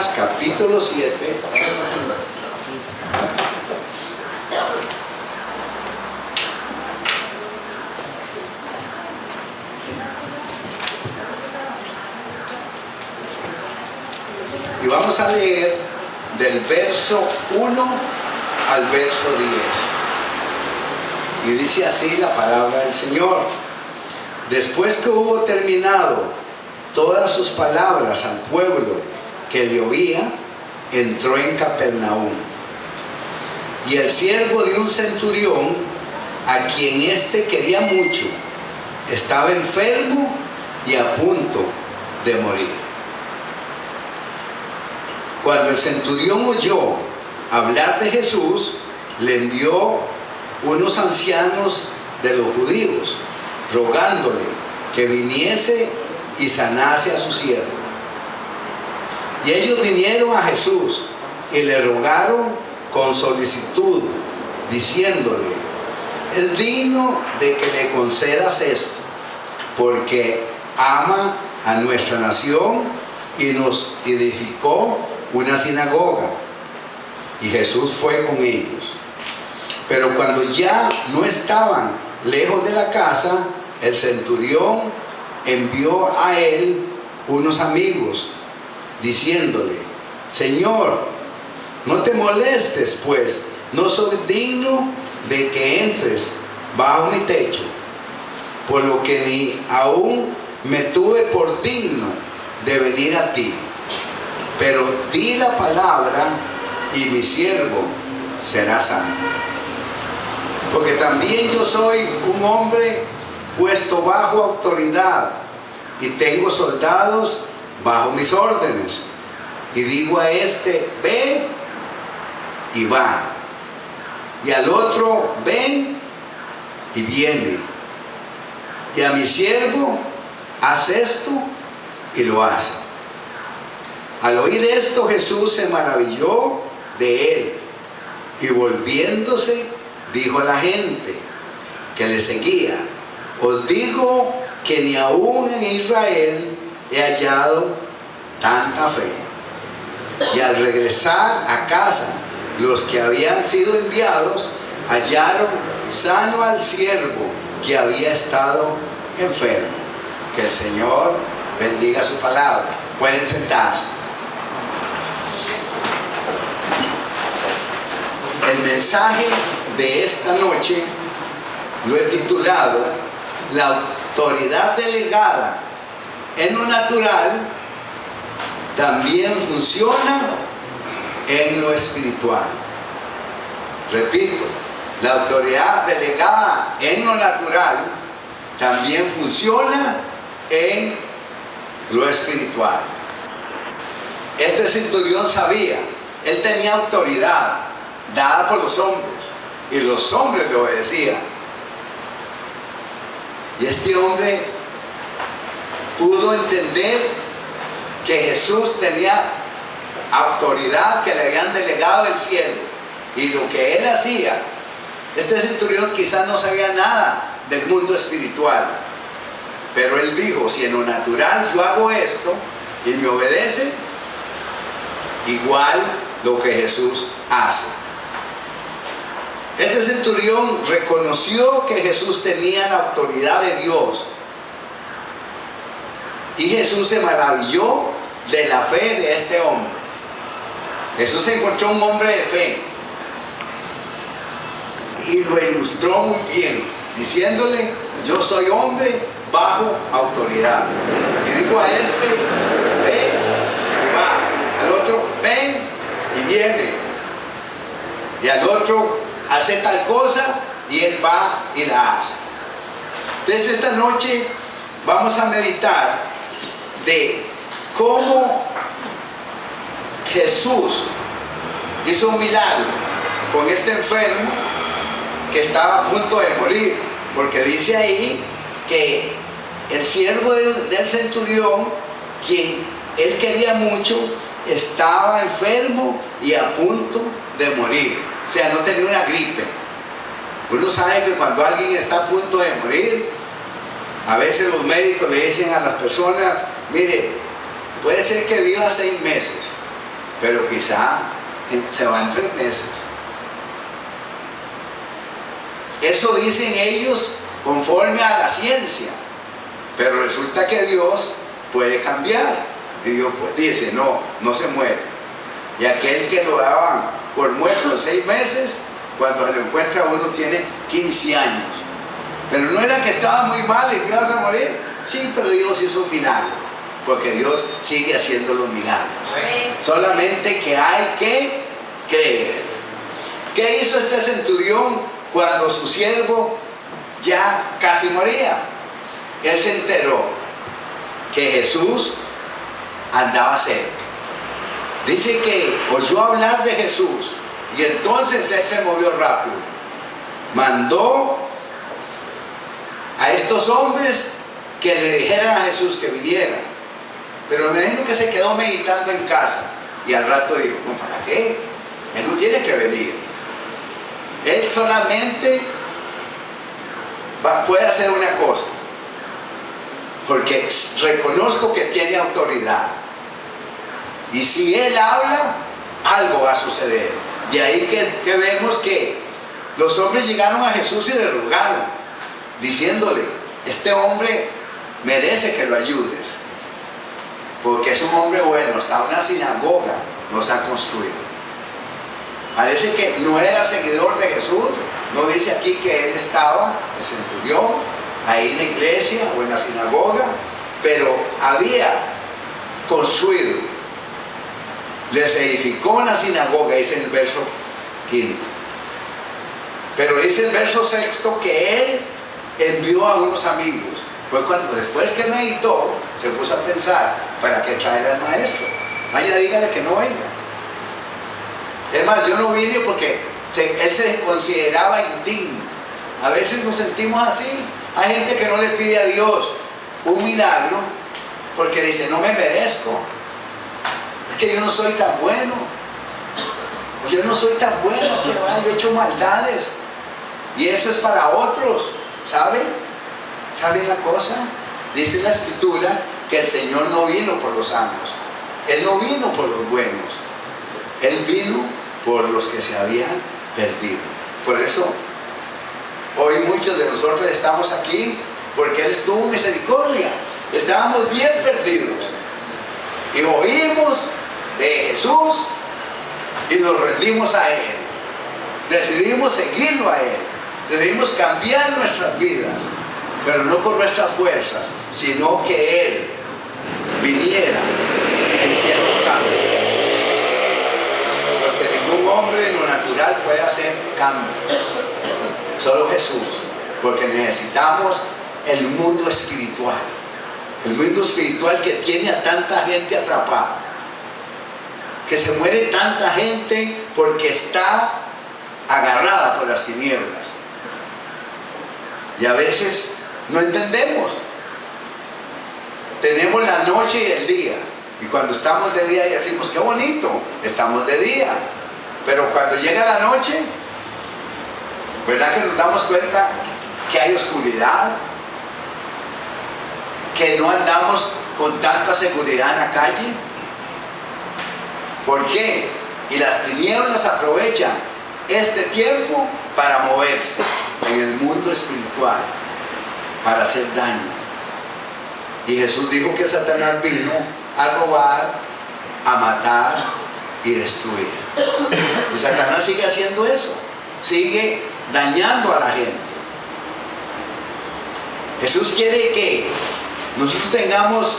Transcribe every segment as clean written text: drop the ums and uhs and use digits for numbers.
Lucas capítulo 7. Y vamos a leer del verso 1 al verso 10. Y dice así la palabra del Señor. Después que hubo terminado todas sus palabras al pueblo que le oía, entró en Capernaum. Y el siervo de un centurión, a quien éste quería mucho, estaba enfermo y a punto de morir. Cuando el centurión oyó hablar de Jesús, le envió unos ancianos de los judíos, rogándole que viniese y sanase a su siervo. Y ellos vinieron a Jesús y le rogaron con solicitud, diciéndole: es digno de que le concedas esto, porque ama a nuestra nación y nos edificó una sinagoga. Y Jesús fue con ellos. Pero cuando ya no estaban lejos de la casa, el centurión envió a él unos amigos, diciéndole: Señor, no te molestes, pues no soy digno de que entres bajo mi techo, por lo que ni aún me tuve por digno de venir a ti. Pero di la palabra y mi siervo será sano. Porque también yo soy un hombre puesto bajo autoridad y tengo soldados bajo mis órdenes. Y digo a este: ven, y va. Y al otro: ven, y viene. Y a mi siervo: haz esto, y lo hace. Al oír esto, Jesús se maravilló de él, y volviéndose dijo a la gente que le seguía: os digo que ni aún en Israel he hallado tanta fe. Y al regresar a casa, los que habían sido enviados hallaron sano al siervo que había estado enfermo. Que el Señor bendiga su palabra. Pueden sentarse. El mensaje de esta noche lo he titulado: la autoridad delegada en lo natural también funciona en lo espiritual. Repito, la autoridad delegada en lo natural también funciona en lo espiritual. Este centurión sabía, él tenía autoridad dada por los hombres, y los hombres le obedecían. Y este hombre pudo entender que Jesús tenía autoridad que le habían delegado del cielo, y lo que él hacía. Este centurión quizás no sabía nada del mundo espiritual, pero él dijo: si en lo natural yo hago esto y me obedecen, igual lo que Jesús hace. Este centurión reconoció que Jesús tenía la autoridad de Dios, y Jesús se maravilló de la fe de este hombre. Jesús encontró un hombre de fe y lo ilustró muy bien, diciéndole: yo soy hombre bajo autoridad. Y dijo a este: ven, y va. Al otro: ven, y viene. Y al otro: hace tal cosa, y él va y la hace. Entonces esta noche vamos a meditar de cómo Jesús hizo un milagro con este enfermo que estaba a punto de morir, porque dice ahí que el siervo del centurión, quien él quería mucho, estaba enfermo y a punto de morir. O sea, no tenía una gripe. Uno sabe que cuando alguien está a punto de morir, a veces los médicos le dicen a las personas: mire, puede ser que viva 6 meses, pero quizá se va en 3 meses. Eso dicen ellos conforme a la ciencia, pero resulta que Dios puede cambiar. Y Dios dice, no se muere. Y aquel que lo daban por muerto en 6 meses, cuando se lo encuentra uno tiene 15 años. Pero no era que estaba muy mal y que ibas a morir. Sí, pero Dios hizo un milagro, porque Dios sigue haciendo los milagros. Solamente que hay que creer. ¿Qué hizo este centurión cuando su siervo ya casi moría? Él se enteró que Jesús andaba cerca. Dice que oyó hablar de Jesús y entonces él se movió rápido. Mandó a estos hombres que le dijeran a Jesús que viniera. Pero me imagino que se quedó meditando en casa y al rato dijo, no, ¿para qué? Él no tiene que venir. Él solamente puede hacer una cosa, porque reconozco que tiene autoridad. Y si Él habla, algo va a suceder. De ahí que vemos que los hombres llegaron a Jesús y le rogaron, diciéndole, este hombre merece que lo ayudes, porque es un hombre bueno, hasta una sinagoga nos ha construido. Parece que no era seguidor de Jesús, no dice aquí que él estaba, el centurión, ahí en la iglesia o en la sinagoga, pero había construido, les edificó una sinagoga, dice en el verso 5. Pero dice el verso 6 que él envió a unos amigos. Pues después que meditó, se puso a pensar, ¿para qué traer al maestro? Vaya, dígale que no venga. Es más, yo no vine porque él se consideraba indigno. A veces nos sentimos así. Hay gente que no le pide a Dios un milagro porque dice, no me merezco. Es que yo no soy tan bueno. Yo no soy tan bueno, que he hecho maldades. Y eso es para otros, ¿saben? ¿Saben la cosa? Dice la Escritura que el Señor no vino por los sanos. Él no vino por los buenos. Él vino por los que se habían perdido. Por eso, hoy muchos de nosotros estamos aquí porque Él tuvo misericordia. Estábamos bien perdidos. Y oímos de Jesús y nos rendimos a Él. Decidimos seguirlo a Él. Decidimos cambiar nuestras vidas, pero no con nuestras fuerzas, sino que Él viniera e hiciera un cambio. Porque ningún hombre en lo natural puede hacer cambios, solo Jesús, porque necesitamos el mundo espiritual. El mundo espiritual que tiene a tanta gente atrapada, que se muere tanta gente porque está agarrada por las tinieblas. Y a veces no entendemos. Tenemos la noche y el día. Y cuando estamos de día decimos, qué bonito, estamos de día. Pero cuando llega la noche, ¿verdad que nos damos cuenta que hay oscuridad? Que no andamos con tanta seguridad en la calle. ¿Por qué? Y las tinieblas aprovechan este tiempo para moverse en el mundo espiritual, para hacer daño. Y Jesús dijo que Satanás vino a robar, a matar y destruir. Y Satanás sigue haciendo eso, sigue dañando a la gente. Jesús quiere que nosotros tengamos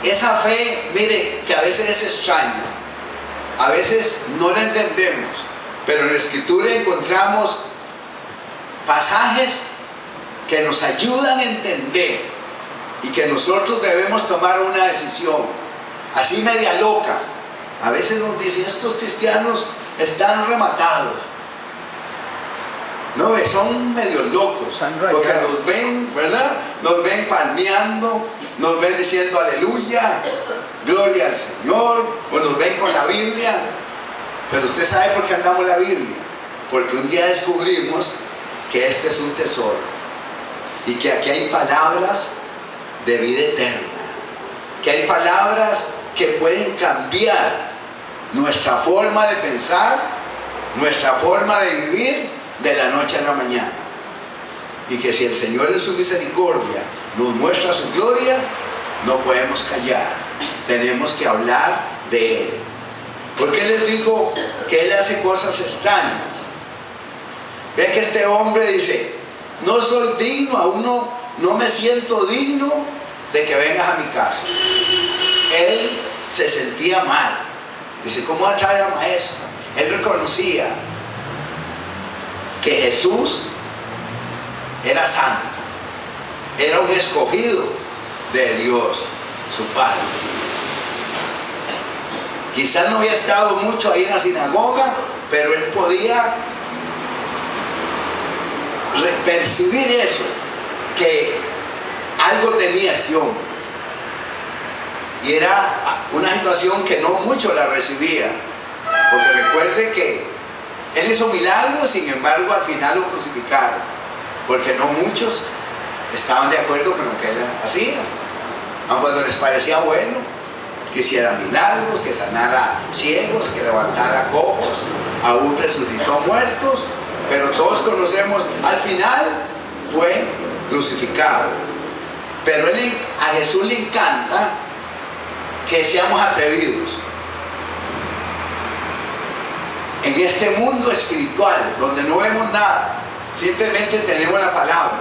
esa fe, mire, que a veces es extraña, a veces no la entendemos, pero en la Escritura encontramos pasajes que nos ayudan a entender y que nosotros debemos tomar una decisión, así media loca. A veces nos dicen, estos cristianos están rematados. No, son medio locos, porque nos ven, ¿verdad? Nos ven palmeando, nos ven diciendo aleluya, gloria al Señor, o nos ven con la Biblia. Pero usted sabe por qué andamos la Biblia, porque un día descubrimos que este es un tesoro y que aquí hay palabras de vida eterna, que hay palabras que pueden cambiar nuestra forma de pensar, nuestra forma de vivir de la noche a la mañana. Y que si el Señor en su misericordia nos muestra su gloria, no podemos callar, tenemos que hablar de Él. ¿Por qué les digo que Él hace cosas extrañas? Ve que este hombre dice, no soy digno, aún no me siento digno de que vengas a mi casa. Él se sentía mal. Dice, ¿cómo va a traer al maestro? Él reconocía que Jesús era santo, era un escogido de Dios, su Padre. Quizás no había estado mucho ahí en la sinagoga, pero él podía percibir eso, que algo tenía este hombre. Y era una situación que no mucho la recibía, porque recuerde que él hizo milagros, sin embargo al final lo crucificaron, porque no muchos estaban de acuerdo con lo que él hacía. Aun cuando les parecía bueno que hiciera milagros, que sanara ciegos, que levantara cojos, aún resucitó muertos, pero todos conocemos, al final fue crucificado. Pero a Jesús le encanta que seamos atrevidos. En este mundo espiritual, donde no vemos nada, simplemente tenemos la palabra.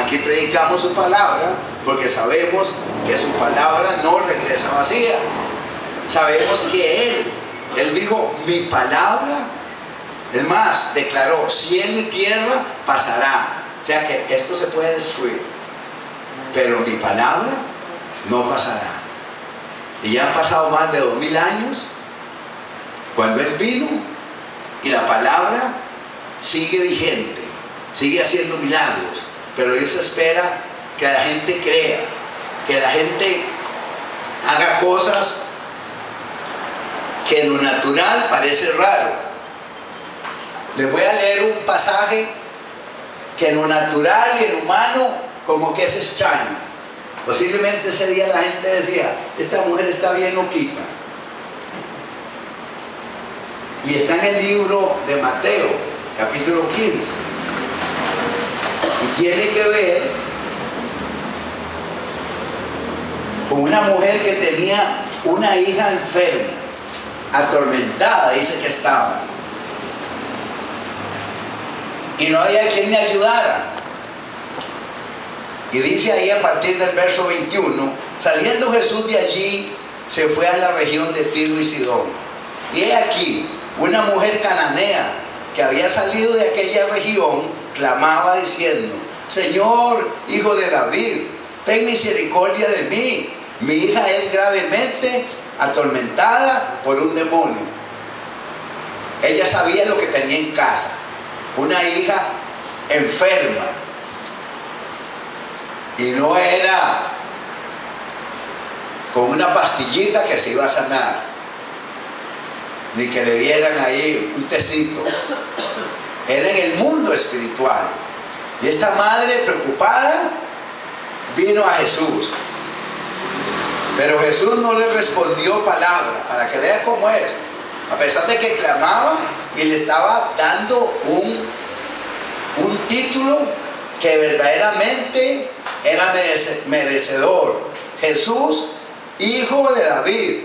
Aquí predicamos su palabra porque sabemos que su palabra no regresa vacía. Sabemos que Él dijo, mi palabra, es más, declaró, cielo y tierra pasará. O sea que esto se puede destruir, pero mi palabra no pasará. Y ya han pasado más de 2000 años cuando Él vino, y la palabra sigue vigente, sigue haciendo milagros, pero Dios espera que la gente crea, que la gente haga cosas que en lo natural parece raro. Les voy a leer un pasaje que en lo natural y en lo humano como que es extraño. Posiblemente ese día la gente decía, esta mujer está bien loquita. Y está en el libro de Mateo, capítulo 15. Y tiene que ver con una mujer que tenía una hija enferma, atormentada, dice que estaba. Y no había quien le ayudara. Y dice ahí a partir del verso 21, saliendo Jesús de allí, se fue a la región de Tiro y Sidón. Y he aquí, una mujer cananea que había salido de aquella región, clamaba diciendo, Señor, hijo de David, ten misericordia de mí. Mi hija es gravemente atormentada por un demonio. Ella sabía lo que tenía en casa, una hija enferma. Y no era con una pastillita que se iba a sanar, ni que le dieran ahí un tecito. Era en el mundo espiritual. Y esta madre preocupada vino a Jesús. Pero Jesús no le respondió palabra, para que vea cómo es. A pesar de que clamaba y le estaba dando un título que verdaderamente era merecedor. Jesús, hijo de David,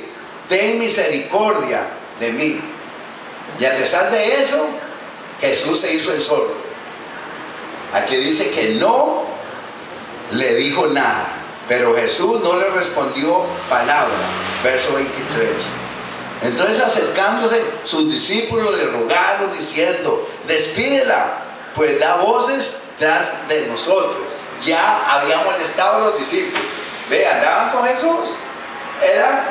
ten misericordia de mí. Y a pesar de eso, Jesús se hizo el sordo. Aquí dice que no le dijo nada, pero Jesús no le respondió palabra. Verso 23. Entonces, acercándose sus discípulos le rogaron diciendo, despídela, pues da voces tras de nosotros. Ya habían molestado a los discípulos. Vean, andaban con Jesús. Eran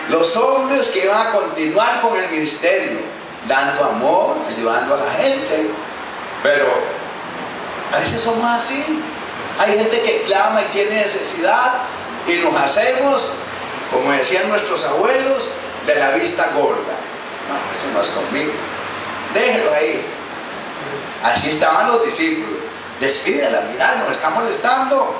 los hombres que iban a continuar con el ministerio, dando amor, ayudando a la gente. Pero a veces somos así. Hay gente que clama y tiene necesidad y nos hacemos, como decían nuestros abuelos, de la vista gorda. No, eso no es conmigo. Déjelo ahí. Así estaban los discípulos. Despídela, mirá, nos está molestando.